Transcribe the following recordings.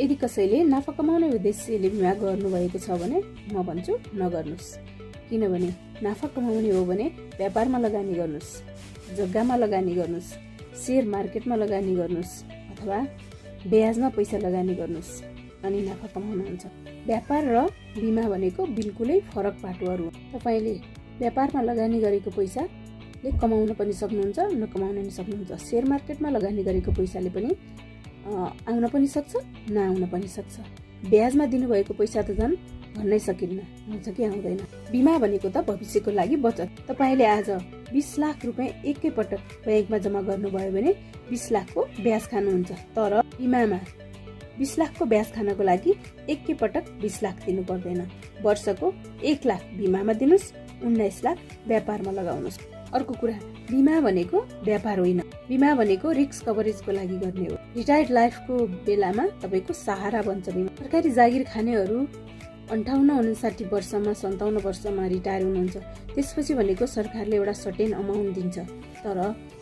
यदि कसैले नाफा कमाउने उद्देश्यले बिमा गर्नुभएको छ भने म भन्छु नगर्नुहोस्। किनभने नाफा कमाउने हो भने व्यापारमा लगानी गर्नुहोस्, जग्गामा लगानी गर्नुहोस्, शेयर मार्केटमा लगानी गर्नुहोस् अथवा ब्याजमा पैसा लगानी गर्नुहोस् अनि नाफा कमाउनुहुन्छ। व्यापार र बिमा भनेको बिल्कुलै फरक पाटोहरू हो। तपाईँले व्यापारमा लगानी गरेको पैसाले कमाउन पनि सक्नुहुन्छ, नकमाउन पनि सक्नुहुन्छ। शेयर मार्केटमा लगानी गरेको पैसाले पनि आउन पनि सक्छ, नआउन पनि सक्छ। ब्याजमा दिनुभएको पैसा त झन् भन्नै सकिन्न, आउँछ कि आउँदैन। बिमा भनेको त भविष्यको लागि बचत। तपाईँले आज 20 लाख रुपियाँ एकैपटक ब्याङ्कमा जम्मा गर्नुभयो भने 20 लाखको ब्याज खानुहुन्छ। तर बिमामा 20 लाखको ब्याज खानको लागि एकैपटक 20 लाख दिनु पर्दैन। वर्षको 1 लाख बिमामा दिनुस्, 19 लाख व्यापारमा लगाउनुहोस्। अर्को कुरा, बिमा भनेको व्यापार होइन। बिमा भनेको रिस्क कभरेजको लागि गर्ने हो। रिटायर्ड लाइफको बेलामा तपाईँको सहारा बन्छ बिमा। सरकारी जागिर खानेहरू 58-59 वर्षमा 57 वर्षमा रिटायर हुनुहुन्छ। त्यसपछि भनेको सरकारले एउटा सर्टेन अमाउन्ट दिन्छ। तर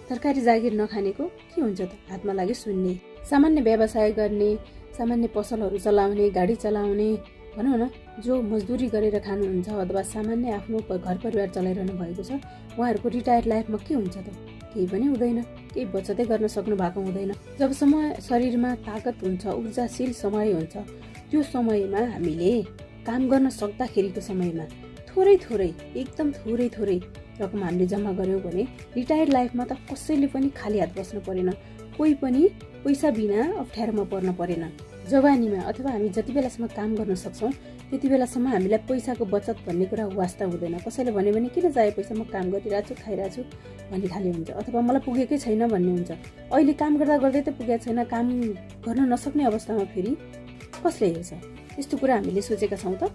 सरकारी जागिर नखानेको के हुन्छ त? हातमा लाग्यो शून्य। सामान्य व्यवसाय गर्ने, सामान्य पसलहरू चलाउने, गाडी चलाउने, भनौँ न जो मजदुरी गरेर खानुहुन्छ अथवा सामान्य आफ्नो घर परिवार चलाइरहनु भएको छ, उहाँहरूको रिटायर्ड लाइफमा के हुन्छ त? केही पनि हुँदैन। केही बचतै गर्न सक्नु भएको हुँदैन। जबसम्म शरीरमा ताकत हुन्छ, ऊर्जाशील समय हुन्छ, त्यो समयमा हामीले काम गर्न सक्दाखेरिको समयमा थोरै एकदम थोरै रकम हामीले जम्मा गर्यौँ भने रिटायर्ड लाइफमा त कसैले पनि खाली हात बस्नु परेन। कोही पनि पैसा बिना अप्ठ्यारोमा पर्न परेन। जवानीमा अथवा हामी जति बेलासम्म काम गर्न सक्छौँ त्यति बेलासम्म हामीलाई पैसाको बचत भन्ने कुरा वास्ता हुँदैन। कसैले भन्यो भने किन चाहियो पैसा, म काम गरिरहेको छु, खाइरहेको छु भन्ने खाले हुन्छ। अथवा मलाई पुगेकै छैन भन्ने हुन्छ। अहिले काम गर्दा गर्दै त पुगेको छैन, काम गर्न नसक्ने अवस्थामा फेरि कसले हेर्छ? यस्तो कुरा हामीले सोचेका छौँ त?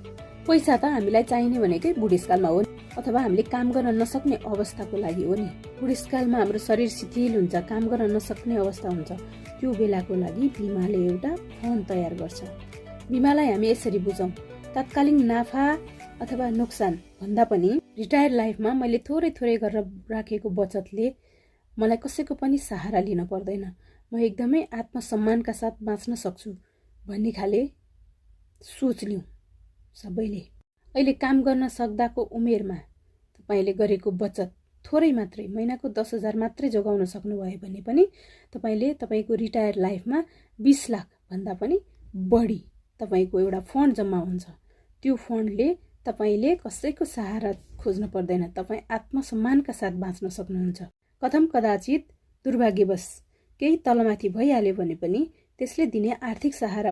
पैसा त हामीलाई चाहिने भनेकै बुढेसकालमा हो अथवा हामीले काम गर्न नसक्ने अवस्थाको लागि हो नि। बुढेसकालमा हाम्रो शरीर शिथिल हुन्छ, काम गर्न नसक्ने अवस्था हुन्छ। त्यो बेलाको लागि बिमाले एउटा फन्ड तयार गर्छ। बिमालाई हामी यसरी बुझौँ, तत्कालीन नाफा अथवा नोक्सान भन्दा पनि रिटायर्ड लाइफमा मैले थोरै गरेर राखेको बचतले मलाई कसैको पनि सहारा लिन पर्दैन। म एकदमै आत्मसम्मानका साथ बाँच्न सक्छु भन्ने खाले सोच लिउँ सबैले। अहिले काम गर्न सक्दाको उमेरमा तपाईँले गरेको बचत थोरै मात्रै, महिनाको 10,000 मात्रै जोगाउन सक्नुभयो भने पनि तपाईँले तपाईँको रिटायर लाइफमा 20 लाख भन्दा पनि बढी तपाईँको एउटा फन्ड जम्मा हुन्छ। त्यो फन्डले तपाईँले कसैको सहारा खोज्नु पर्दैन। तपाईँ आत्मसम्मानका साथ बाँच्न सक्नुहुन्छ। कथम कदाचित दुर्भाग्यवश केही तलमाथि भइहाल्यो भने पनि त्यसले दिने आर्थिक सहारा